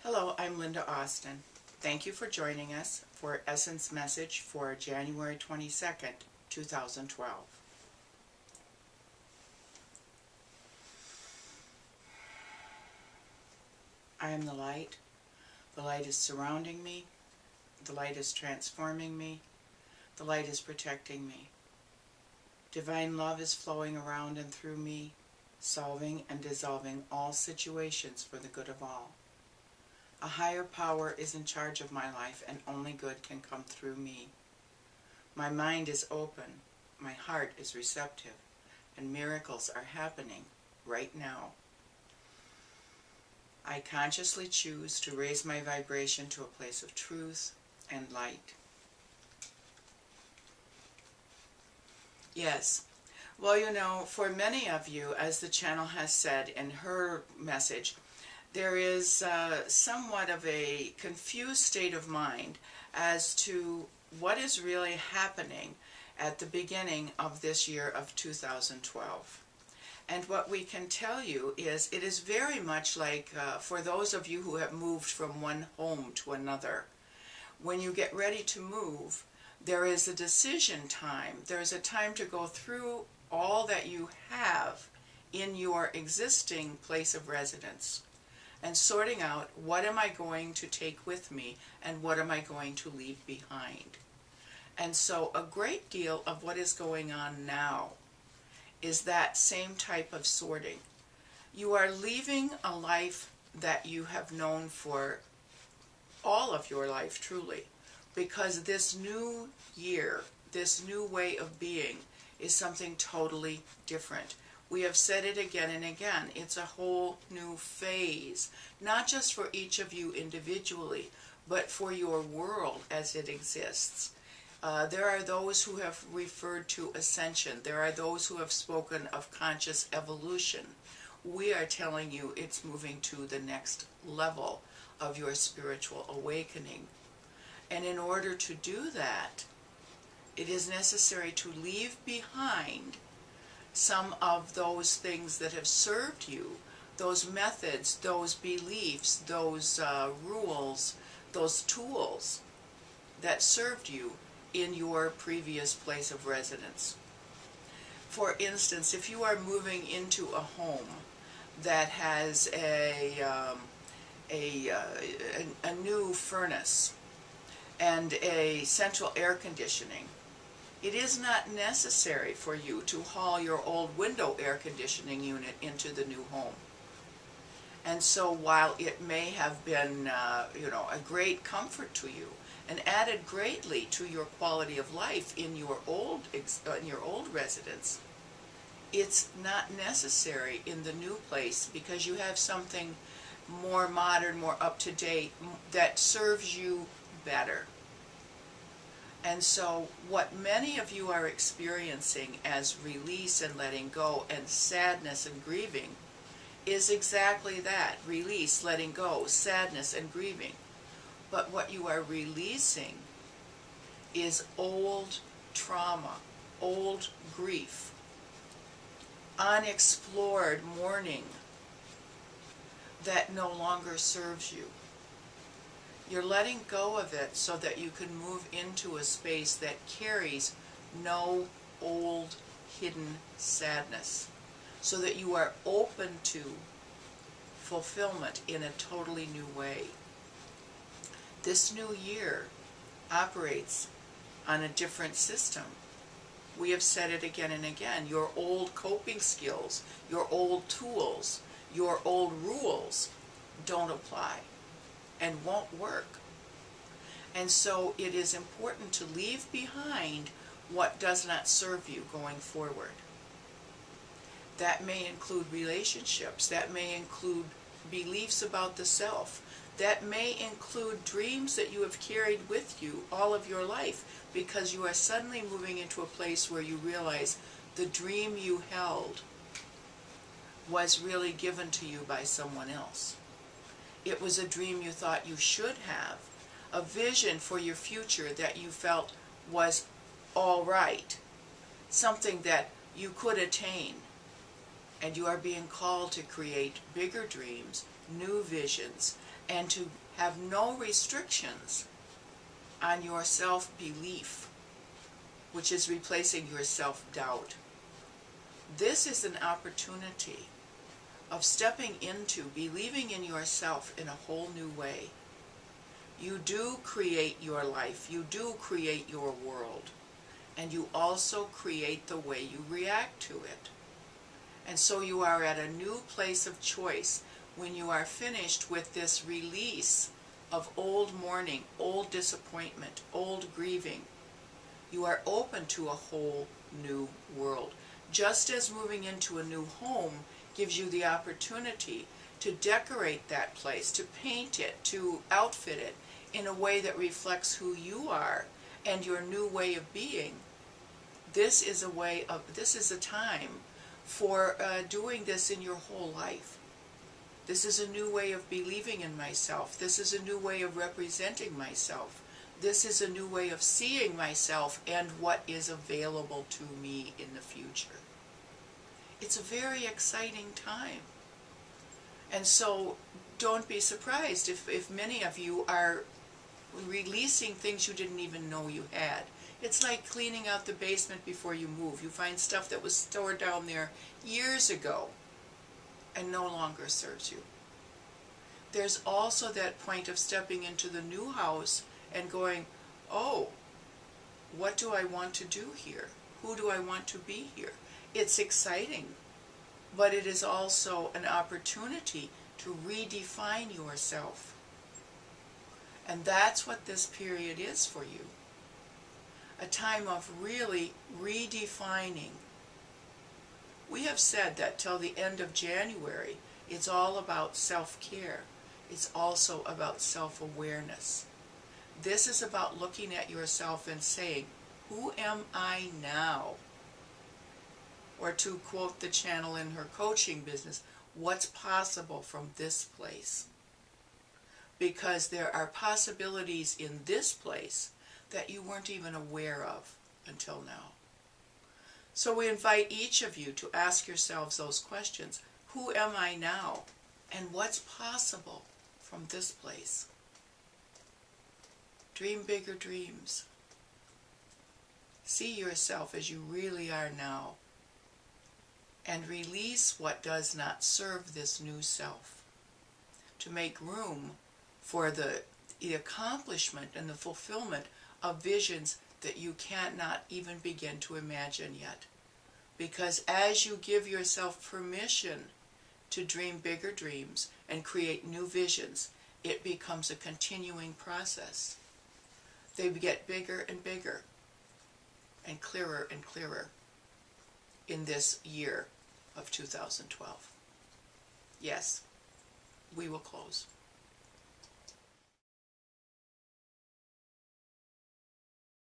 Hello, I'm Lynda Austin. Thank you for joining us for Essence Message for January 22nd, 2012. I am the light. The light is surrounding me. The light is transforming me. The light is protecting me. Divine love is flowing around and through me, solving and dissolving all situations for the good of all. A higher power is in charge of my life, and only good can come through me. My mind is open, my heart is receptive, and miracles are happening right now. I consciously choose to raise my vibration to a place of truth and light. Yes. Well, you know, for many of you, as the channel has said in her message, there is somewhat of a confused state of mind as to what is really happening at the beginning of this year of 2012. And what we can tell you is it is very much like for those of you who have moved from one home to another. When you get ready to move, there is a decision time. There's a time to go through all that you have in your existing place of residence and sorting out what am I going to take with me and what am I going to leave behind. And so a great deal of what is going on now is that same type of sorting. You are leaving a life that you have known for all of your life, truly, because this new year, this new way of being is something totally different. We have said it again and again. It's a whole new phase, not just for each of you individually, but for your world as it exists. There are those who have referred to ascension. There are those who have spoken of conscious evolution. We are telling you it's moving to the next level of your spiritual awakening. And in order to do that, it is necessary to leave behind some of those things that have served you, those methods, those beliefs, those rules, those tools that served you in your previous place of residence. For instance, if you are moving into a home that has a new furnace and a central air conditioning, it is not necessary for you to haul your old window air conditioning unit into the new home. And so while it may have been a great comfort to you and added greatly to your quality of life in your old residence, it's not necessary in the new place because you have something more modern, more up-to-date that serves you better. And so what many of you are experiencing as release and letting go and sadness and grieving is exactly that: release, letting go, sadness and grieving. But what you are releasing is old trauma, old grief, unexplored mourning that no longer serves you. You're letting go of it so that you can move into a space that carries no old hidden sadness, so that you are open to fulfillment in a totally new way. This new year operates on a different system. We have said it again and again. Your old coping skills, your old tools, your old rules don't apply and won't work. And so it is important to leave behind what does not serve you going forward. That may include relationships, that may include beliefs about the self, that may include dreams that you have carried with you all of your life because you are suddenly moving into a place where you realize the dream you held was really given to you by someone else. It was a dream you thought you should have, a vision for your future that you felt was all right, something that you could attain. And you are being called to create bigger dreams, new visions, and to have no restrictions on your self-belief, which is replacing your self-doubt. This is an opportunity of stepping into believing in yourself in a whole new way. You do create your life, you do create your world, and you also create the way you react to it. And so you are at a new place of choice when you are finished with this release of old mourning, old disappointment, old grieving. You are open to a whole new world. Just as moving into a new home gives you the opportunity to decorate that place, to paint it, to outfit it in a way that reflects who you are and your new way of being. This is a time for doing this in your whole life. This is a new way of believing in myself. This is a new way of representing myself. This is a new way of seeing myself and what is available to me in the future. It's a very exciting time. And so don't be surprised if many of you are releasing things you didn't even know you had. It's like cleaning out the basement before you move. You find stuff that was stored down there years ago and no longer serves you. There's also that point of stepping into the new house and going, oh, what do I want to do here? Who do I want to be here? It's exciting, but it is also an opportunity to redefine yourself. And that's what this period is for you. A time of really redefining. We have said that till the end of January, it's all about self-care. It's also about self-awareness. This is about looking at yourself and saying, who am I now? Or to quote the channel in her coaching business, what's possible from this place? Because there are possibilities in this place that you weren't even aware of until now. So we invite each of you to ask yourselves those questions. Who am I now? And what's possible from this place? Dream bigger dreams. See yourself as you really are now. And release what does not serve this new self. To make room for the accomplishment and the fulfillment of visions that you cannot even begin to imagine yet. Because as you give yourself permission to dream bigger dreams and create new visions, it becomes a continuing process. They get bigger and bigger and clearer in this year of 2012. Yes, we will close.